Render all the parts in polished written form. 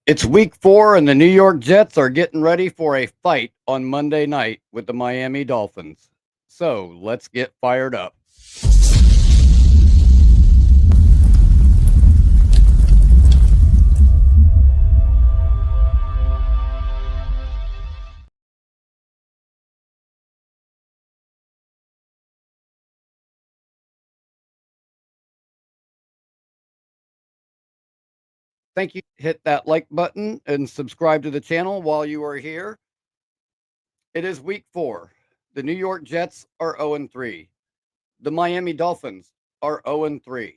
It's week 4, and the New York Jets are getting ready for a fight on Monday night with the Miami Dolphins. So let's get fired up. Thank you. Hit that like button and subscribe to the channel while you are here. It is week 4. The New York Jets are 0-3. The Miami Dolphins are 0-3.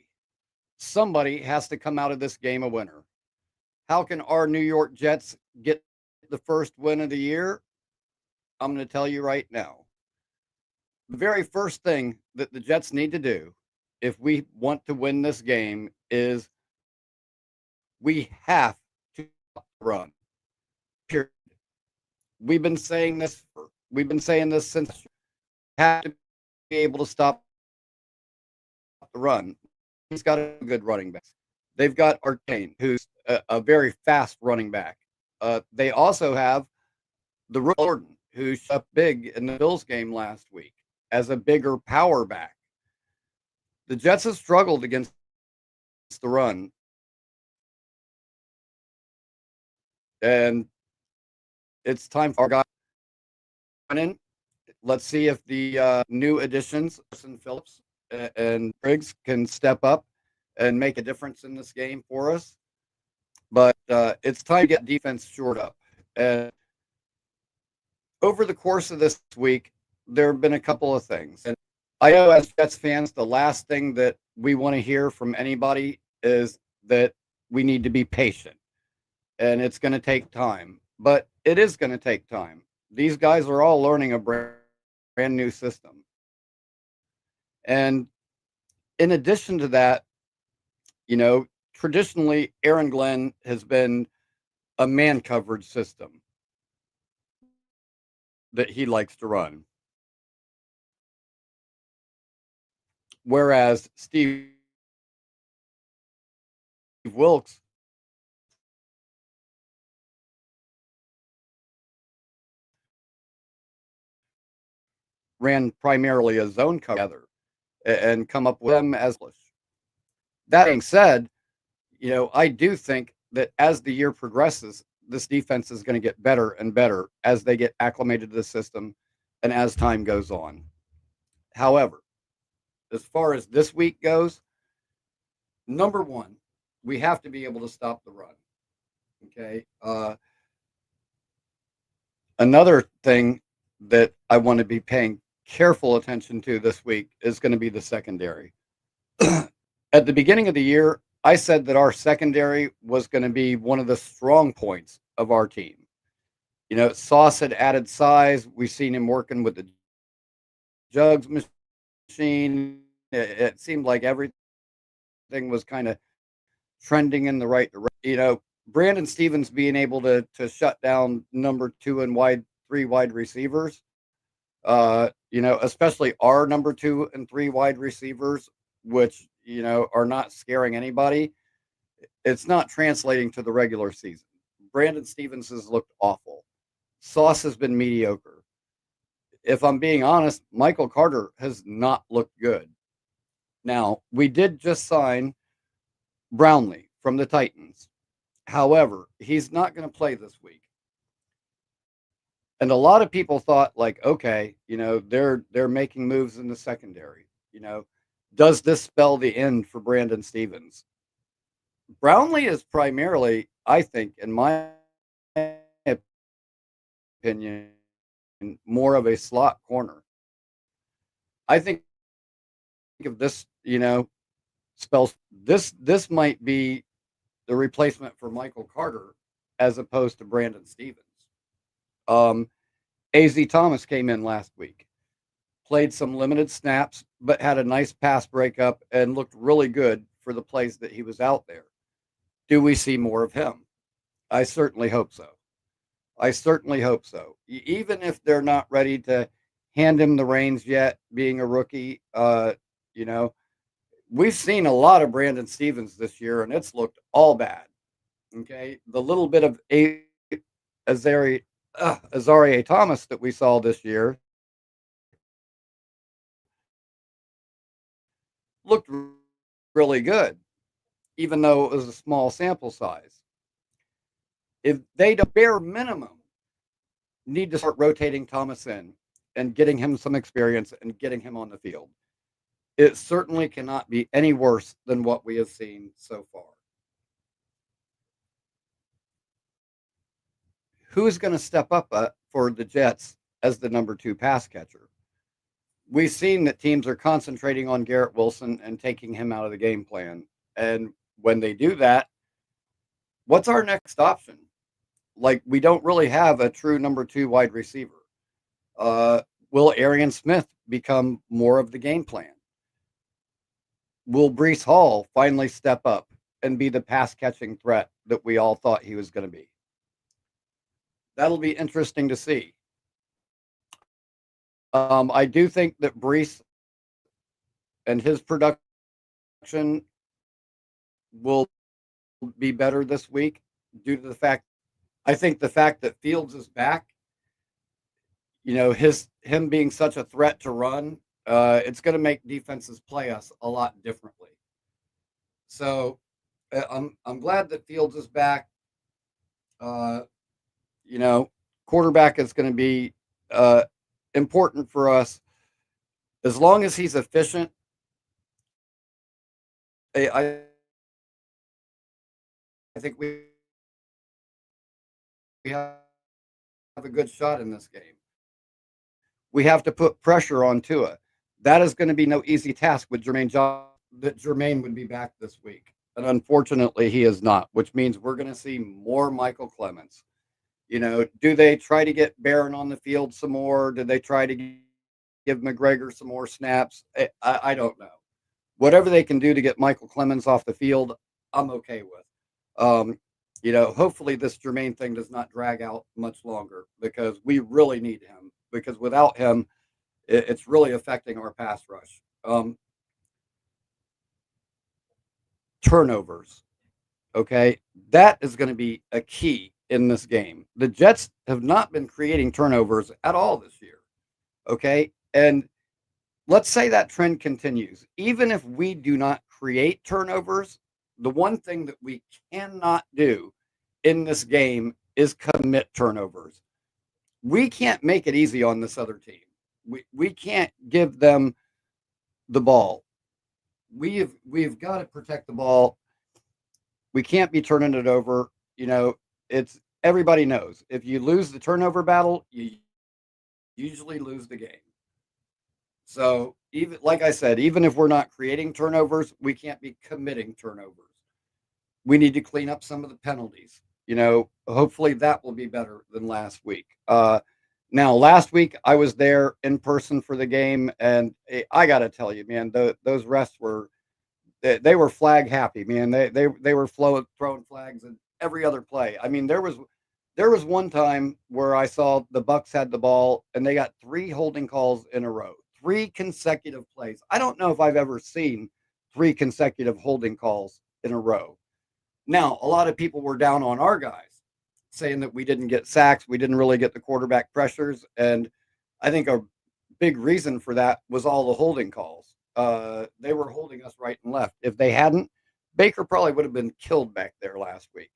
Somebody has to come out of this game a winner. How can our New York Jets get the first win of the year? I'm going to tell you right now. The very first thing that the Jets need to do if we want to win this game is we have to run. Period. We've been saying this since have to be able to stop the run. He's got a good running back. They've got Arcane, who's a very fast running back. They also have the rookie Jordan, who shut up big in the Bills game last week as a bigger power back. The Jets have struggled against the run, and it's time for our guy in. Let's see if the new additions, Phillips and Briggs, can step up and make a difference in this game for us. But it's time to get defense shored up. And over the course of this week, there have been a couple of things. And I know as Jets fans, the last thing that we want to hear from anybody is that we need to be patient. And it's going to take time. But it is going to take time. These guys are all learning a brand new system. And in addition to that, traditionally, Aaron Glenn has been a man coverage system that he likes to run. Whereas Steve Wilkes ran primarily a zone cover and come up with them as that being said, I do think that as the year progresses, this defense is going to get better and better as they get acclimated to the system and as time goes on. However, as far as this week goes, number one, we have to be able to stop the run. Okay. Another thing that I want to be paying careful attention to this week is going to be the secondary. At the beginning of the year, I said that our secondary was going to be one of the strong points of our team. Sauce had added size. We've seen him working with the jugs machine. It seemed like everything was kind of trending in the right direction. Brandon Stevens being able to shut down number 2 and 3 wide receivers, especially our number 2 and 3 wide receivers, which, are not scaring anybody. It's not translating to the regular season. Brandon Stevens has looked awful. Sauce has been mediocre. If I'm being honest, Michael Carter has not looked good. Now, we did just sign Brownlee from the Titans. However, he's not going to play this week. And a lot of people thought, okay, they're making moves in the secondary. Does this spell the end for Brandon Stevens? Brownlee is primarily, I think, in my opinion, more of a slot corner. I think of this, spells this might be the replacement for Michael Carter as opposed to Brandon Stevens. A.Z. Thomas came in last week, played some limited snaps, but had a nice pass breakup and looked really good for the plays that he was out there. Do we see more of him? I certainly hope so. Even if they're not ready to hand him the reins yet, being a rookie, we've seen a lot of Brandon Stevens this year, and it's looked all bad. Okay, the little bit of Azari, Azaria Thomas that we saw this year looked really good, even though it was a small sample size. If they, the bare minimum, need to start rotating Thomas in and getting him some experience and getting him on the field, it certainly cannot be any worse than what we have seen so far. Who's going to step up for the Jets as the number two pass catcher? We've seen that teams are concentrating on Garrett Wilson and taking him out of the game plan. And when they do that, what's our next option? Like, we don't really have a true number two wide receiver. Uh, will Arian Smith become more of the game plan? Will Brees Hall finally step up and be the pass catching threat that we all thought he was going to be? That'll be interesting to see. I do think that Brees and his production will be better this week due to the fact I think the fact that Fields is back, him being such a threat to run, it's going to make defenses play us a lot differently. So I'm glad that Fields is back. Uh, you know, quarterback is going to be important for us as long as he's efficient. I think we have a good shot in this game. We have to put pressure on Tua. That is going to be no easy task with Jermaine Johnson. That Jermaine would be back this week, and unfortunately, he is not. Which means we're going to see more Michael Clemens. Do they try to get Barron on the field some more? Do they try to give McGregor some more snaps? I don't know. Whatever they can do to get Michael Clemens off the field, I'm okay with. Hopefully this Jermaine thing does not drag out much longer because we really need him. Because without him, it's really affecting our pass rush. Turnovers. Okay, that is going to be a key in this game. The Jets have not been creating turnovers at all this year. Okay, and let's say that trend continues. Even if we do not create turnovers, the one thing that we cannot do in this game is commit turnovers. We can't make it easy on this other team. We can't give them the ball. We've got to protect the ball. We can't be turning it over. It's everybody knows if you lose the turnover battle, you usually lose the game. So even like I said, even if we're not creating turnovers, we can't be committing turnovers. We need to clean up some of the penalties. Hopefully that will be better than last week. Now, last week I was there in person for the game, and I got to tell you, man, those refs they were flag happy, man. They were throwing flags in every other play. I mean, there was one time where I saw the Bucks had the ball and they got 3 holding calls in a row, 3 consecutive plays. I don't know if I've ever seen 3 consecutive holding calls in a row. Now, a lot of people were down on our guys, saying that we didn't get sacks, we didn't really get the quarterback pressures, and I think a big reason for that was all the holding calls. They were holding us right and left. If they hadn't, Baker probably would have been killed back there last week.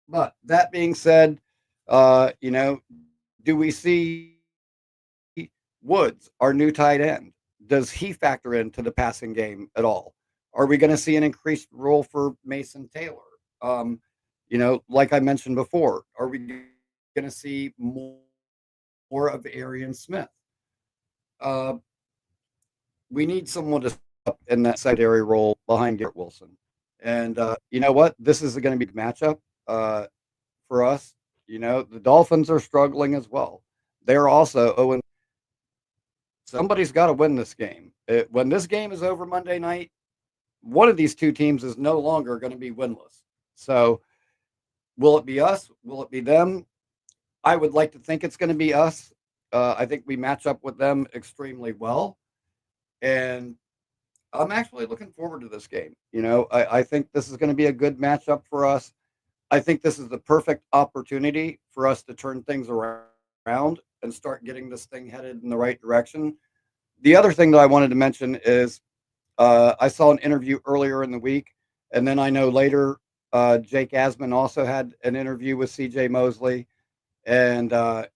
But that being said, do we see Woods, our new tight end? Does he factor into the passing game at all? Are we going to see an increased role for Mason Taylor? Like I mentioned before, are we going to see more of Arian Smith? We need someone to step up in that secondary role behind Garrett Wilson. And you know what? This is going to be a matchup for us. The Dolphins are struggling as well. They're also 0. Somebody's got to win this game. When this game is over Monday night, one of these two teams is no longer going to be winless. So will it be us? Will it be them? I would like to think it's going to be us. I think we match up with them extremely well. And I'm actually looking forward to this game. I think this is going to be a good matchup for us. I think this is the perfect opportunity for us to turn things around and start getting this thing headed in the right direction. The other thing that I wanted to mention is I saw an interview earlier in the week, and then I know later Jake Asman also had an interview with CJ Mosley. And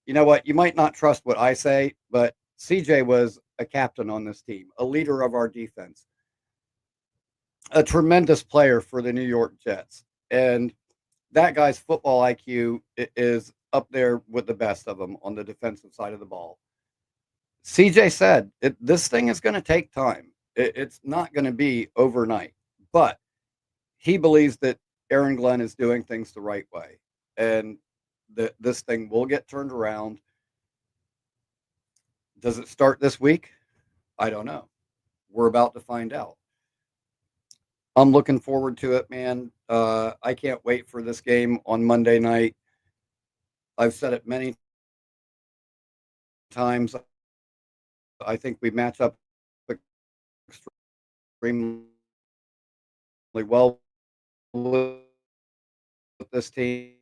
you know what? You might not trust what I say, but CJ was a captain on this team, a leader of our defense, a tremendous player for the New York Jets. And that guy's football IQ is up there with the best of them on the defensive side of the ball. CJ said this thing is going to take time. It's not going to be overnight, but he believes that Aaron Glenn is doing things the right way, and that this thing will get turned around. Does it start this week? I don't know. We're about to find out. I'm looking forward to it, man. I can't wait for this game on Monday night. I've said it many times. I think we match up extremely well with this team.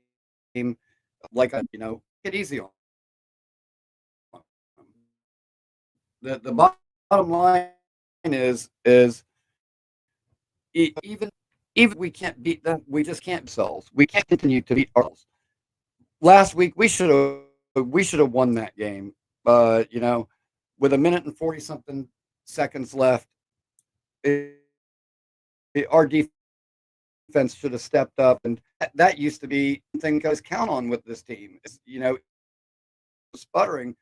Like, get easy on them. The bottom line is even we can't beat them, we just can't ourselves. We can't continue to beat ourselves. Last week we should have won that game. With a minute and 40 something seconds left, our defense should have stepped up, and that used to be something guys count on with this team. Sputtering.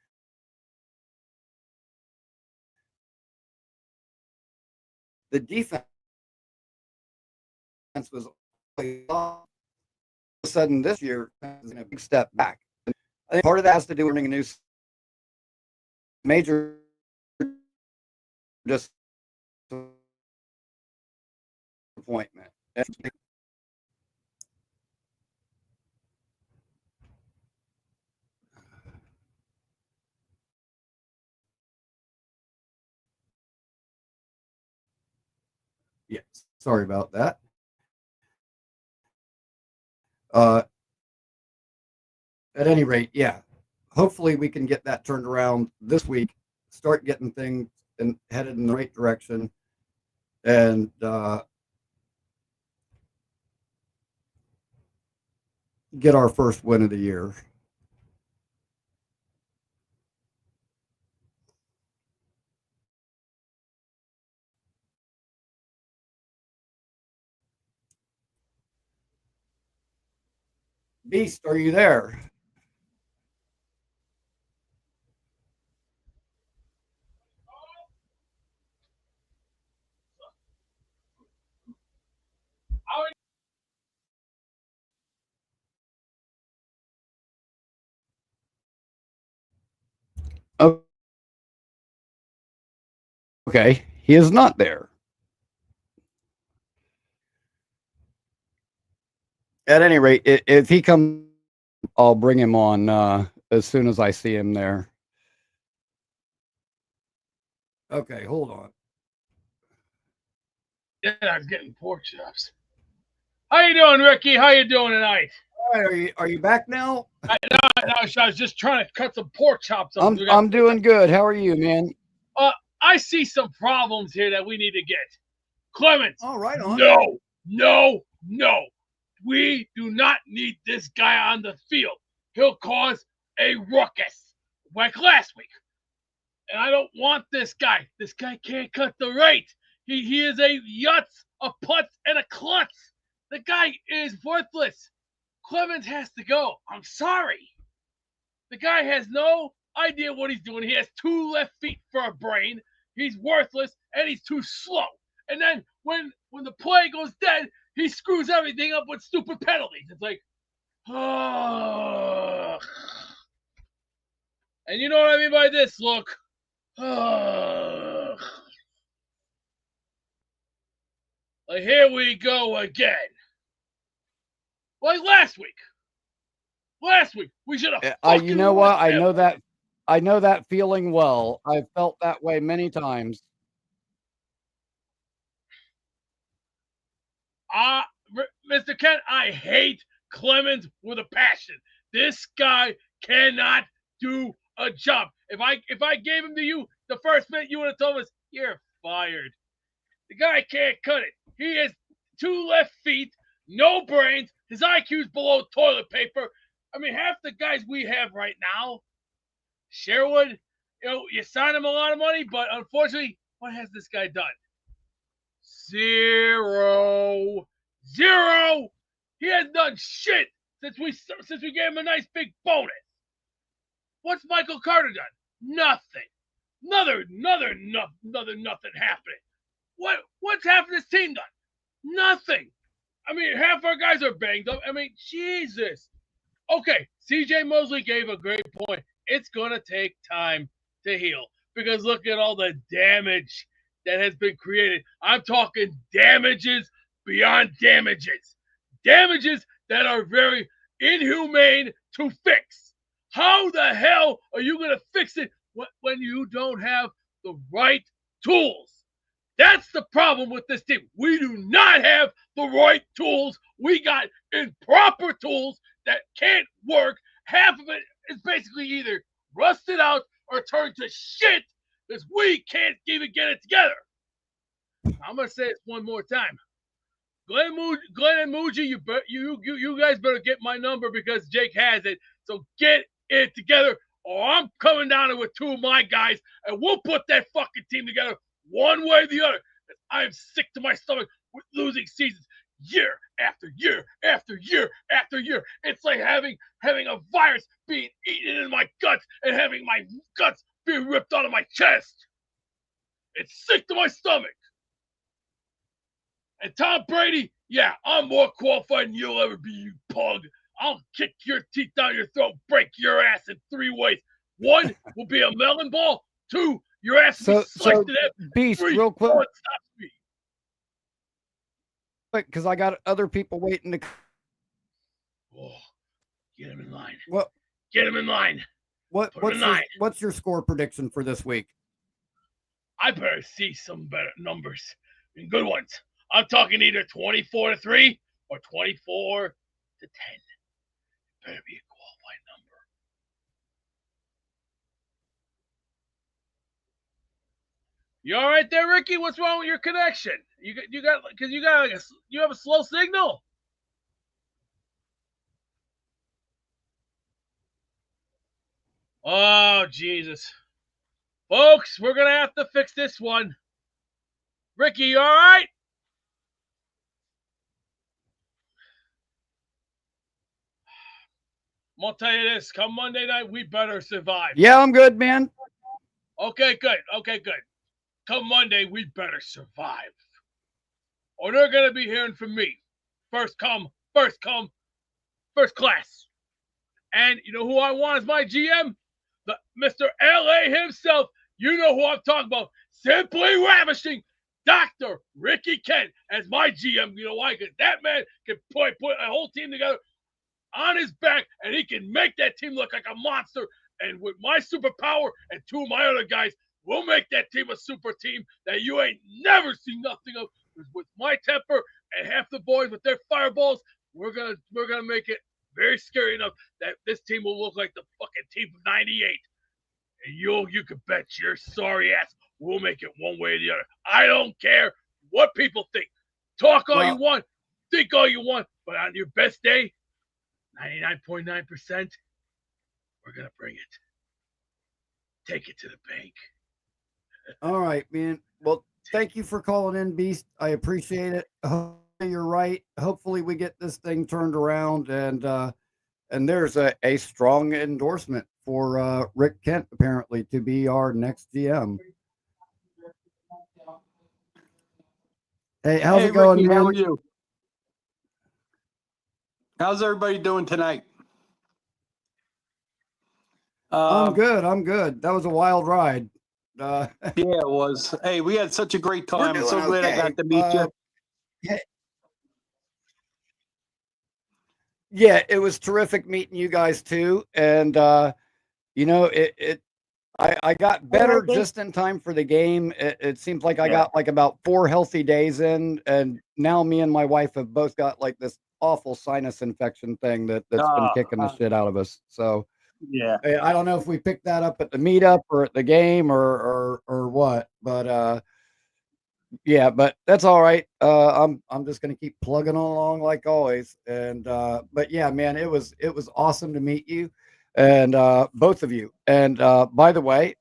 The defense was all of a sudden this year in a big step back. I think part of that has to do with learning a new major disappointment. Yes, sorry about that. Uh, at any rate, yeah. Hopefully, we can get that turned around this week. Start getting things headed in the right direction, and get our first win of the year. Beast, are you there? Okay, he is not there. At any rate, if he comes, I'll bring him on as soon as I see him there. Okay, hold on. Yeah, I'm getting pork chops. How you doing, Rickie? How you doing tonight? All right, are you back now? I was just trying to cut some pork chops. I'm doing good. How are you, man? I see some problems here that we need to get. Clemens. All right, on. No. We do not need this guy on the field. He'll cause a ruckus like last week. And I don't want this guy. This guy can't cut the rate. He is a yutz, a putz, and a klutz. The guy is worthless. Clemens has to go. I'm sorry. The guy has no idea what he's doing. He has two left feet for a brain. He's worthless and he's too slow. And then when the play goes dead, he screws everything up with stupid penalties. It's like, oh. And you know what I mean by this look? Oh. Like, here we go again. Like last week. Last week, we should have. You know what? I know that feeling well. I've felt that way many times. Mr. Kent, I hate Clemens with a passion. This guy cannot do a job. If I gave him to you the first minute, you would have told us you're fired. The guy can't cut it. He has 2 left feet, no brains. His IQ's below toilet paper. I mean, half the guys we have right now, Sherwood, you sign him a lot of money, but unfortunately, what has this guy done? Zero. He has done shit since we gave him a nice big bonus. What's Michael Carter done? Nothing. Another nothing happening. What's half of this team done? Nothing. I mean, half our guys are banged up. I mean, Jesus. Okay, CJ Mosley gave a great point. It's going to take time to heal because look at all the damage that has been created. I'm talking damages beyond damages. Damages that are very inhumane to fix. How the hell are you going to fix it when you don't have the right tools? That's the problem with this team. We do not have the right tools. We got improper tools that can't work. Half of it is basically either rusted out or turned to shit because we can't even get it together. I'm going to say it one more time. Glenn and Muji, you guys better get my number because Jake has it. So get it together or I'm coming down there with 2 of my guys and we'll put that fucking team together one way or the other. I am sick to my stomach with losing seasons year after year after year after year. It's like having a virus being eaten in my guts and having my guts being ripped out of my chest. It's sick to my stomach. And Tom Brady, yeah, I'm more qualified than you'll ever be, you pug. I'll kick your teeth down your throat, break your ass in 3 ways. 1 will be a melon ball. 2, your ass will be sliced in half. Beast, 3, real quick. what stops me? Because I got other people waiting to. Oh, get him in line. What? Get him in line. What's your score prediction for this week? I better see some better numbers and good ones. I'm talking either 24-3 or 24-10. It better be a qualified number. You all right there, Rickie? What's wrong with your connection? You have a slow signal. Oh, Jesus. Folks, we're going to have to fix this one. Rickie, you all right? I'm going to tell you this. Come Monday night, we better survive. Yeah, I'm good, man. Okay, good. Come Monday, we better survive. Or they're going to be hearing from me. First come, first class. And you know who I want as my GM? Mr. L.A. himself. You know who I'm talking about. Simply ravishing Dr. Rickie Kent as my GM. You know why? Because that man can put a whole team together on his back, and he can make that team look like a monster. And with my superpower and 2 of my other guys, we'll make that team a super team that you ain't never seen nothing of. With my temper and half the boys with their fireballs, we're gonna make it very scary enough that this team will look like the fucking team of '98. And you can bet your sorry ass we'll make it one way or the other. I don't care what people think. Talk all you want, think all you want, but on your best day, 99.9%, we're going to bring it. Take it to the bank. All right, man. Well, thank you for calling in, Beast. I appreciate it. You're right. Hopefully we get this thing turned around, and there's a strong endorsement for Rick Kent, apparently, to be our next GM. Hey, how's it going, Rickie, man? how are you? How's everybody doing tonight? I'm good. That was a wild ride. Yeah, it was. Hey, we had such a great time. I'm so glad I got to meet you. Yeah, it was terrific meeting you guys too. And you know, I got better just in time for the game. It seems like I got like about 4 healthy days in, and now me and my wife have both got like this awful sinus infection thing that's been kicking the shit out of us. So yeah, I don't know if we picked that up at the meetup or at the game or what, but yeah, but that's all right. I'm just gonna keep plugging along like always. And but yeah, man, it was awesome to meet you and both of you. And by the way,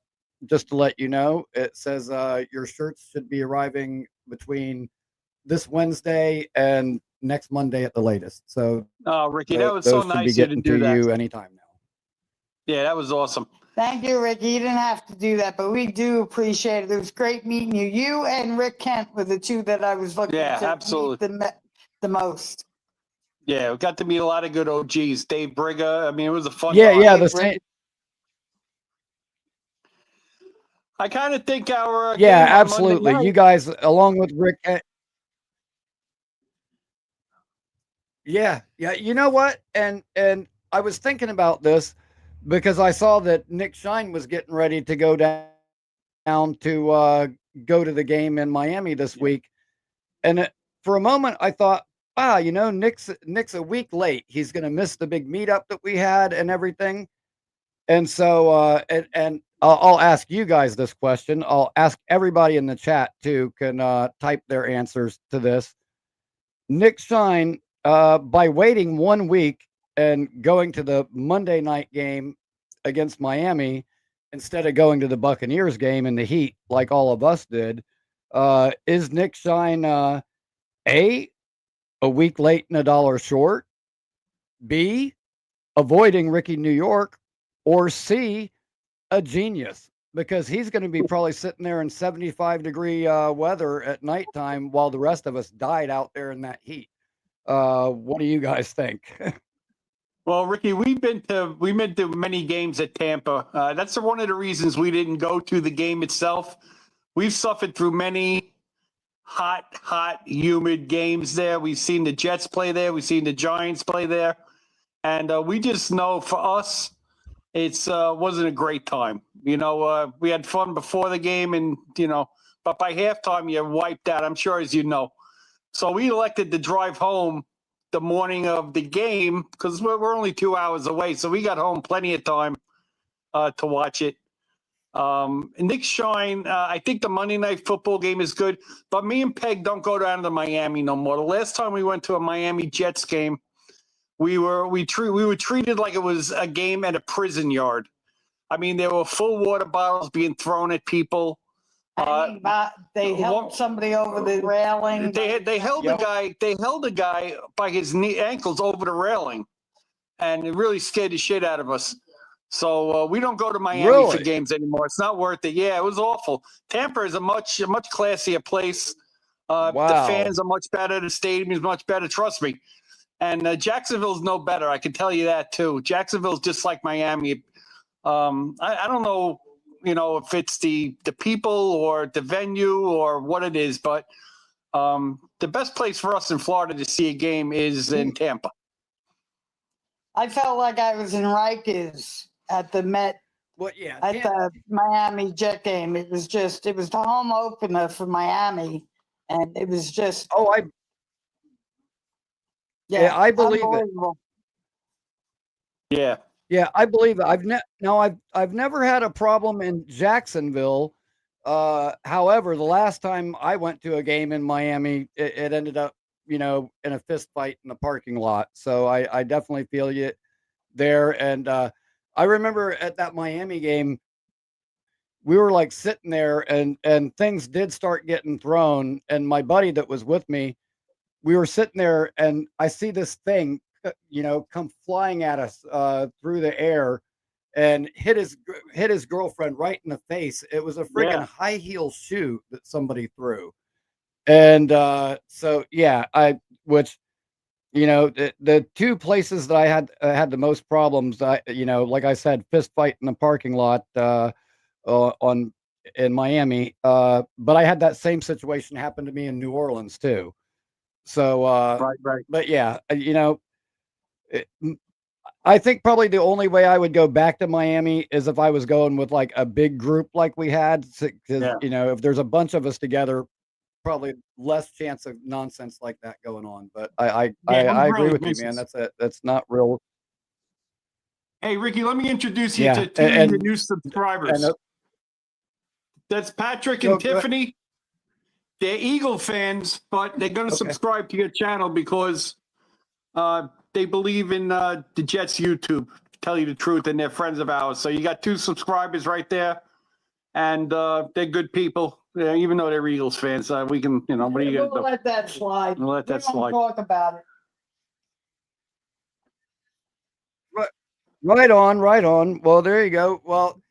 just to let you know, it says your shirts should be arriving between this Wednesday and next Monday at the latest. So Rickie, that was so those should nice be of you to getting do to that. you anytime now. Yeah, that was awesome. Thank you, Rickie. You didn't have to do that, but we do appreciate it. It was great meeting you. You and Rick Kent were the two that I was looking to absolutely. meet the most. Yeah, we got to meet a lot of good OGs. Dave Brigga. I mean, it was a fun Yeah, time. yeah, the same. I kind of think our Yeah, game on absolutely. Monday night, You guys, along with Rick. Yeah, yeah. You know what? And I was thinking about this because I saw that Nick Shine was getting ready to go down to go to the game in Miami this week, and for a moment I thought, ah, you know, Nick's a week late. He's going to miss the big meetup that we had and everything. And so, and I'll ask you guys this question. I'll ask everybody in the chat too. Can type their answers to this. Nick Shine, by waiting 1 week and going to the Monday night game against Miami instead of going to the Buccaneers game in the heat like all of us did, is Nick Shine A week late and $1 short, B, avoiding Rickie New York, or C, a genius? Because he's going to be probably sitting there in 75-degree weather at nighttime while the rest of us died out there in that heat. What do you guys think? well, Rickie, we've been to many games at Tampa. That's one of the reasons we didn't go to the game itself. We've suffered through many hot, humid games there. We've seen the Jets play there. We've seen the Giants play there. And we just know for us, it's wasn't a great time. You know, we had fun before the game and, you know, but by halftime, you're wiped out, I'm sure, as you know. So we elected to drive home the morning of the game because we're only 2 hours away. So we got home plenty of time to watch it. Nick Shine, I think the Monday Night Football game is good, but me and Peg don't go down to Miami no more. The last time we went to a Miami Jets game, we were treated like it was a game at a prison yard. I mean, there were full water bottles being thrown at people. They helped somebody over the railing. They held a guy. They held a guy by his ankles over the railing, and it really scared the shit out of us. So we don't go to Miami for games anymore. It's not worth it. Yeah, it was awful. Tampa is a much classier place. Wow. The fans are much better. The stadium is much better. Trust me. And Jacksonville's no better. I can tell you that too. Jacksonville's just like Miami. I don't know, you know, if it's the people or the venue or what it is, but the best place for us in Florida to see a game is in Tampa. I felt like I was in Rikers at the Met. What? Yeah, at the Miami Jet game. It was the home opener for Miami, and it was just. Oh, yeah, I believe it. Yeah. Yeah, I believe it. I've never had a problem in Jacksonville. However, the last time I went to a game in Miami, it ended up, you know, in a fist fight in the parking lot. So I definitely feel you there. And I remember at that Miami game, we were like sitting there and things did start getting thrown. And my buddy that was with me, we were sitting there and I see this thing, you know, come flying at us through the air and hit his girlfriend right in the face. It was a freaking high heel shoe that somebody threw. And so, yeah, which, you know, the two places that I had the most problems, you know, like I said, fist fight in the parking lot in Miami. But I had that same situation happen to me in New Orleans too. So, right. But yeah, you know, I think probably the only way I would go back to Miami is if I was going with like a big group like we had, because Yeah. if there's a bunch of us together, probably less chance of nonsense like that going on. But Yeah, it was I agree really with you, man. vicious. That's not real. Hey, Ricky, let me introduce you Yeah, to two of your new and subscribers. That's Patrick and Go ahead. Tiffany. They're Eagle fans, but they're going to Okay. subscribe to your channel because they believe in the Jets YouTube, to tell you the truth, and they're friends of ours. So you got two subscribers right there, and they're good people. Yeah, even though they're Eagles fans, we can, what are you We'll going to do? let that slide. We'll let that We don't slide. talk about it. Right on, right on. Well, there you go. Well,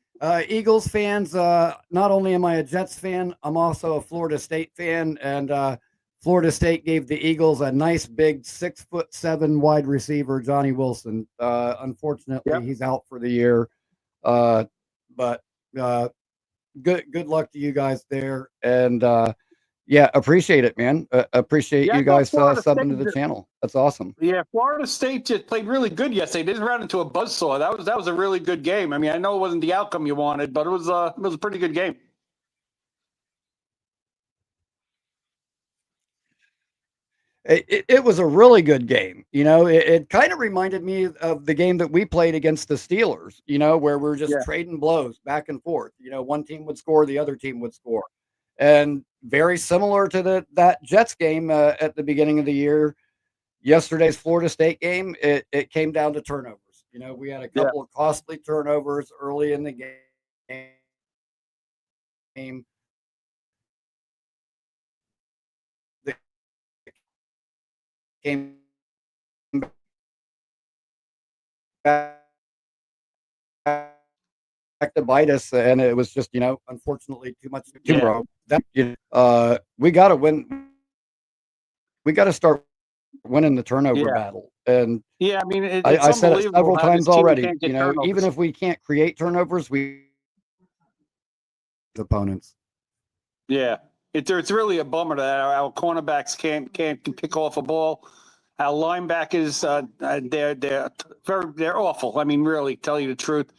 Eagles fans, not only am I a Jets fan, I'm also a Florida State fan, and Florida State gave the Eagles a nice big 6'7" wide receiver, Johnny Wilson. Unfortunately, Yep. he's out for the year. But good luck to you guys there, and yeah, appreciate it, man. Appreciate Yeah, I you thought guys Florida subbing State to the did- channel. That's awesome. Yeah, Florida State just played really good yesterday. They just ran into a buzzsaw. That was a really good game. I mean, I know it wasn't the outcome you wanted, but it was a pretty good game. It was a really good game. It kind of reminded me of the game that we played against the Steelers, where we're just Yeah. trading blows back and forth. One team would score, the other team would score. And very similar to that Jets game at the beginning of the year. Yesterday's Florida State game, it came down to turnovers. We had a couple of costly turnovers early in the game. That came back to bite us, and it was just unfortunately too much too wrong. That we got to win. We got to start winning the turnover Yeah. battle. And Yeah, I mean, it's I said it unbelievable several how this times team already. can't get Even turnovers. if we can't create turnovers, we opponents. Yeah, it's really a bummer that our cornerbacks can't pick off a ball. Our linebackers, they're awful. I mean, really, tell you the truth.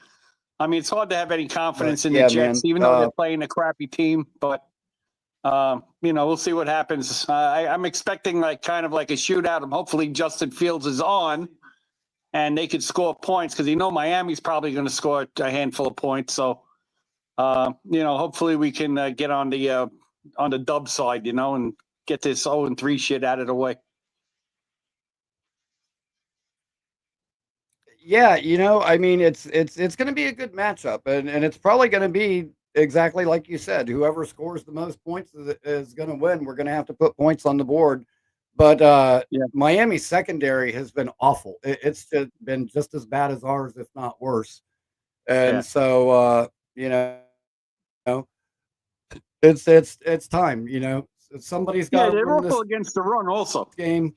I mean, it's hard to have any confidence in the yeah, Jets, man, even though they're playing a crappy team. But we'll see what happens. I'm expecting kind of like a shootout. Hopefully Justin Fields is on, and they could score points because Miami's probably going to score a handful of points. So, hopefully we can get on the dub side, and get this 0-3 shit out of the way. Yeah, I mean, it's going to be a good matchup, and it's probably going to be exactly like you said. Whoever scores the most points is going to win. We're going to have to put points on the board, but Miami's secondary has been awful. It's just been just as bad as ours, if not worse. And so, it's time. Somebody's got to they're win this awful against the run, also. game.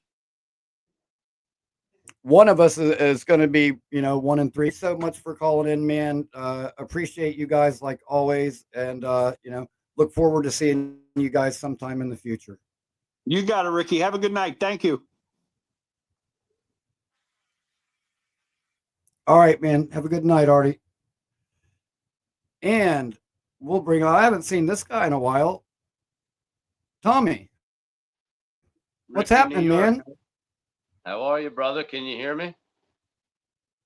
One of us is going to be, 1-3. So much for calling in, man. Appreciate you guys like always. And, look forward to seeing you guys sometime in the future. You got it, Ricky. Have a good night. Thank you. All right, man. Have a good night, Artie. And we'll bring on, I haven't seen this guy in a while. Tommy. What's Ricky, happening, New York. man? How are you, brother? Can you hear me?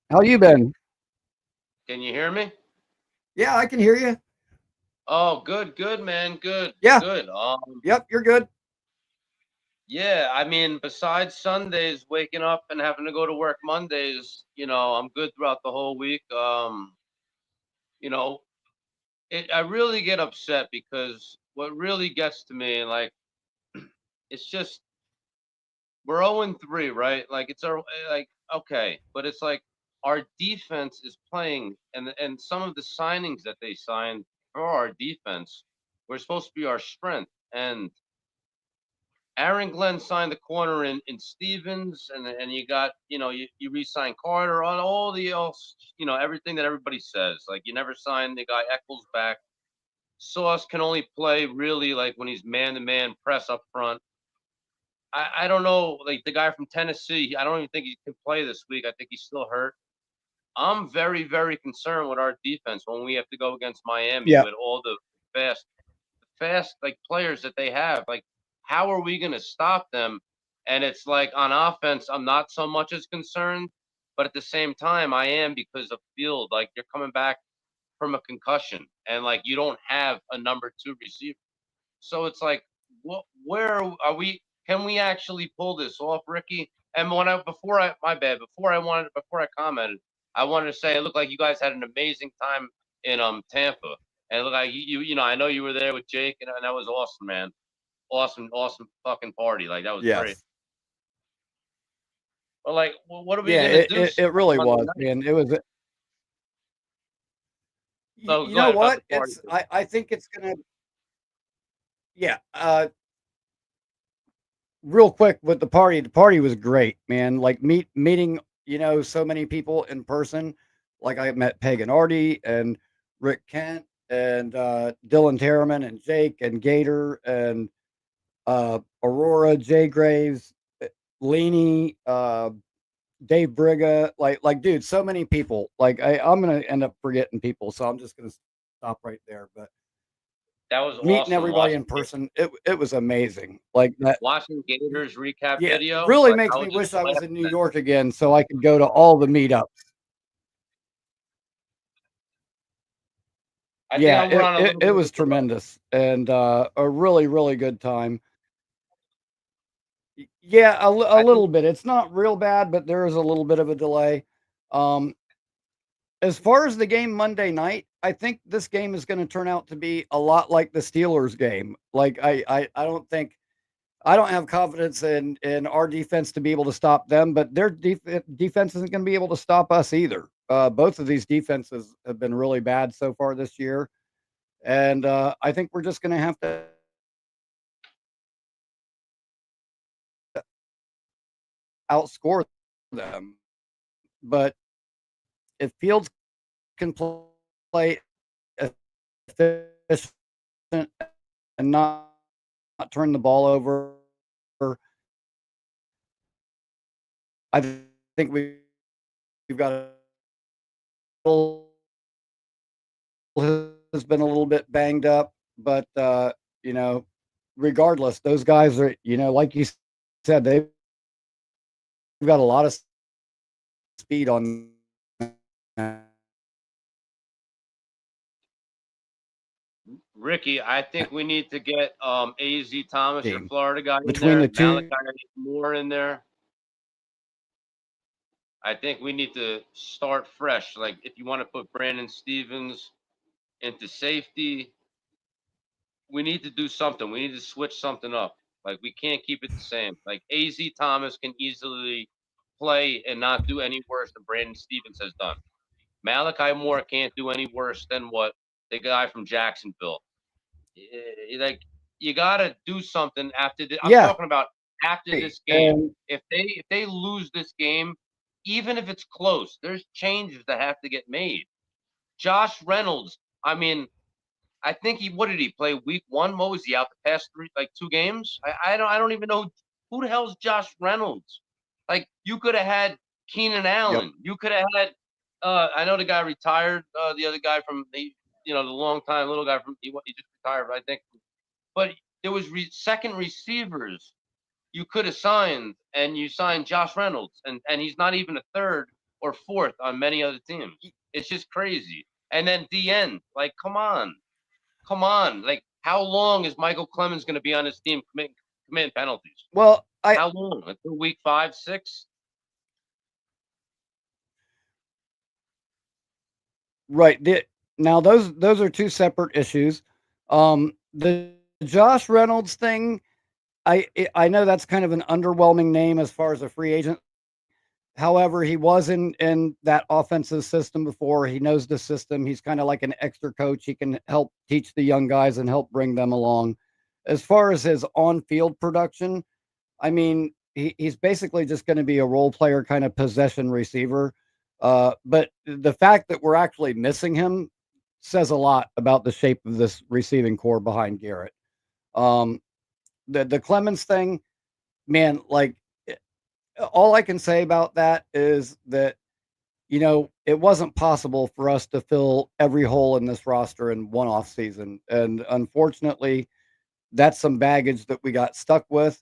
How you been? Can you hear me? Yeah, I can hear you. Oh, good, man. Good. Yeah. Good. Yep, you're good. Yeah, I mean, besides Sundays, waking up and having to go to work Mondays, I'm good throughout the whole week. You know, I really get upset because what really gets to me, like, it's just we're 0-3, right? Like okay, but it's like our defense is playing, and some of the signings that they signed for our defense were supposed to be our strength. And Aaron Glenn signed the corner in Stevens, and you got you re-signed Carter on all the else, everything that everybody says. Like, you never signed the guy Eccles back. Sauce can only play really like when he's man to man press up front. I don't know, like the guy from Tennessee. I don't even think he can play this week. I think he's still hurt. I'm very, very concerned with our defense when we have to go against Miami Yeah. with all the fast like players that they have. Like, how are we going to stop them? And it's like on offense, I'm not so much as concerned, but at the same time, I am because of Field. Like, you're coming back from a concussion, and like you don't have a number 2 receiver. So it's like, where are we? Can we actually pull this off, Rickie? And before I commented, I wanted to say it looked like you guys had an amazing time in Tampa, and it looked like you know, I know you were there with Jake, and that was awesome, man. Awesome fucking party. Like, that was great. Yes. But like, what are we Yeah, gonna do? it really Monday was, night? man. It was. So You go know ahead about what? the party. I think it's gonna. Yeah. Real quick with the party. The party was great, man. Like meeting, so many people in person. Like I met Peg and Artie and Rick Kent and Dylan Terriman and Jake and Gator and Aurora, Jay Graves, Leany, Dave Briga, like, dude, so many people. Like, I'm gonna end up forgetting people, so I'm just gonna stop right there. But That was meeting awesome. everybody in person, it was amazing. Like that, Watching Gators recap yeah, video. really Like, makes I me was just wish I was in New laughing. York again, so I could go to all the meetups. I think Yeah, I went on a little it bit of was a delay. tremendous and a really, really good time. Yeah, a I think little bit. It's not real bad, but there is a little bit of a delay. Um, As far as the game Monday night, I think this game is going to turn out to be a lot like the Steelers game. Like I I don't have confidence in our defense to be able to stop them, but their defense isn't going to be able to stop us either. Both of these defenses have been really bad so far this year, and I think we're just going to have to outscore them. But if Fields can play efficient and not turn the ball over, I think we've got a has been a little bit banged up, but you know, regardless, those guys are, like you said, they've got a lot of speed on that Rickie, I think we need to get AZ Thomas, your team. Florida guy, in Between there. the two, Malachi Moore in there. I think we need to start fresh. Like, if you want to put Brandon Stevens into safety, we need to do something. We need to switch something up. Like, we can't keep it the same. Like, AZ Thomas can easily play and not do any worse than Brandon Stevens has done. Malachi Moore can't do any worse than what the guy from Jacksonville. Like, you got to do something after this. I'm yeah, talking about after this game. and If they lose this game, even if it's close, there's changes that have to get made. Josh Reynolds, I mean, I think what did he play week 1? What was he out the past 2 games? I don't even know who the hell's Josh Reynolds. Like, you could have had Keenan yep, Allen. You could have had I know the guy retired, the other guy from the long time little guy from he just retired, I think. But there was second receivers you could have signed, and you signed Josh Reynolds, and he's not even a third or fourth on many other teams. It's just crazy. And then DN, like, come on. Like, how long is Michael Clemens going to be on this team committing penalties? well, How long? Until week 5, 6? right. Now those are two separate issues. The Josh Reynolds thing, I know that's kind of an underwhelming name as far as a free agent. However, he was in that offensive system before. He knows the system. He's kind of like an extra coach. He can help teach the young guys and help bring them along. As far as his on-field production, I mean, he's basically just going to be a role player, kind of possession receiver. But the fact that we're actually missing him says a lot about the shape of this receiving core behind Garrett. The Clemens thing, man, like all I can say about that is that, it wasn't possible for us to fill every hole in this roster in one off season. And unfortunately, that's some baggage that we got stuck with.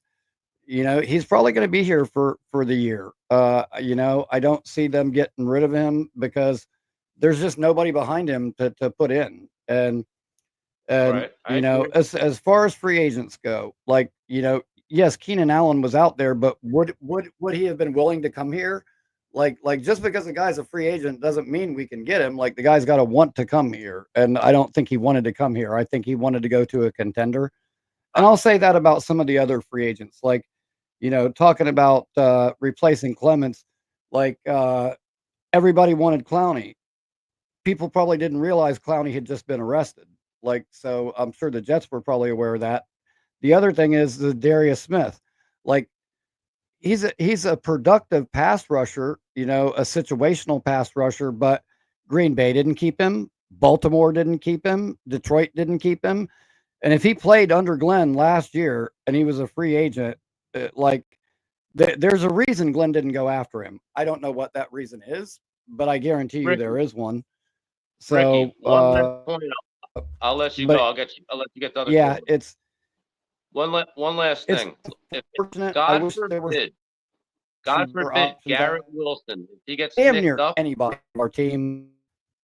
He's probably going to be here for the year. I don't see them getting rid of him because there's just nobody behind him to put in. And Right. I agree. as far as free agents go, like, yes, Keenan Allen was out there, but would he have been willing to come here? Like just because the guy's a free agent doesn't mean we can get him. Like the guy's got to want to come here, and I don't think he wanted to come here. I think he wanted to go to a contender. And I'll say that about some of the other free agents, like, talking about replacing Clements, like everybody wanted Clowney. People probably didn't realize Clowney had just been arrested. Like, so I'm sure the Jets were probably aware of that. The other thing is the Darius Smith. Like, he's a productive pass rusher, a situational pass rusher, but Green Bay didn't keep him. Baltimore didn't keep him. Detroit didn't keep him. And if he played under Glenn last year and he was a free agent, there's a reason Glenn didn't go after him. I don't know what that reason is, but I guarantee you Ricky, there is one. Ricky, So, one last point. I'll let you but go. I'll let you get the other yeah, call. it's One last it's thing. If fortunate. I God wish there were forbid, some God better forbid, options Garrett out. Wilson, if he gets Damn nicked near up, anybody on our team.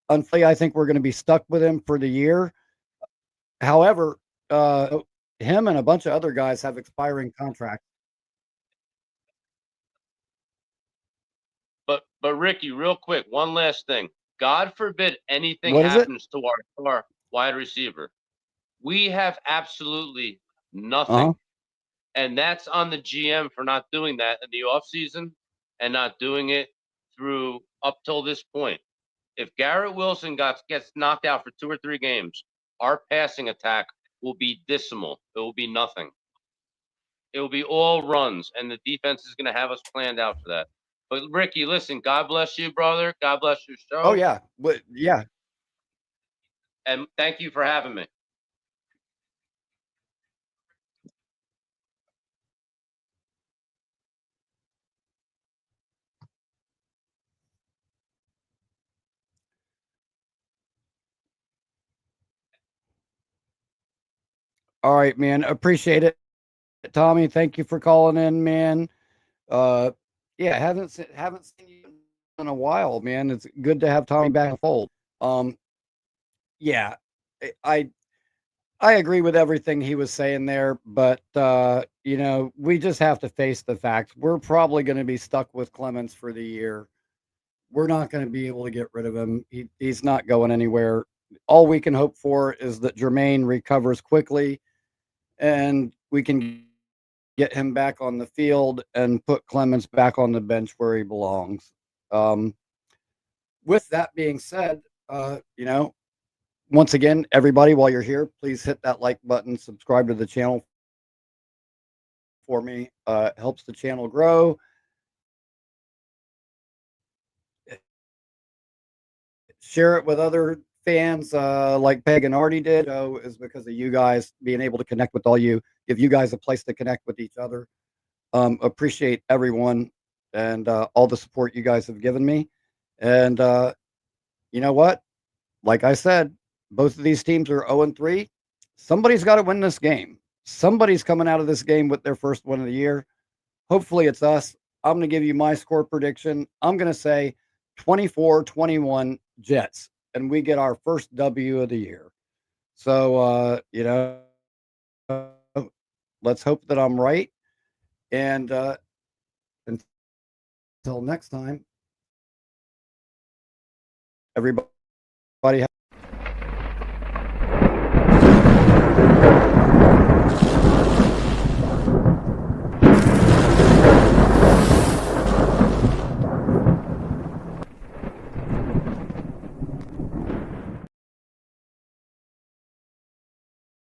Unfortunately, I think we're going to be stuck with him for the year. However, him and a bunch of other guys have expiring contracts. but Ricky, real quick, one last thing. God forbid anything What is it? happens to our wide receiver. We have absolutely nothing. Uh-huh. And that's on the GM for not doing that in the offseason and not doing it through up till this point. If Garrett Wilson gets knocked out for 2 or 3 games, our passing attack will be dismal. It will be nothing. It will be all runs, and the defense is going to have us planned out for that. But Ricky, listen, God bless you, brother. God bless your show. Oh yeah, but yeah. And thank you for having me. All right, man. Appreciate it, Tommy. Thank you for calling in, man. Uh, yeah, haven't seen you in a while, man. It's good to have Tommy back in the fold. Um, yeah, I I agree with everything he was saying there, but we just have to face the facts. We're probably going to be stuck with Clemens for the year. We're not going to be able to get rid of him. He's not going anywhere. All we can hope for is that Jermaine recovers quickly and we can get him back on the field and put Clemens back on the bench where he belongs. Um, with that being said, once again, everybody, while you're here, please hit that like button, subscribe to the channel for me. It helps the channel grow. Share it with other fans like Peg and Artie did. Is because of you guys being able to connect with all you, give you guys a place to connect with each other. Appreciate everyone and all the support you guys have given me. And you know what? Like I said, both of these teams are 0-3. Somebody's got to win this game. Somebody's coming out of this game with their first win of the year. Hopefully it's us. I'm going to give you my score prediction. I'm going to say 24-21 Jets, and we get our first W of the year. So, let's hope that I'm right. And until next time, everybody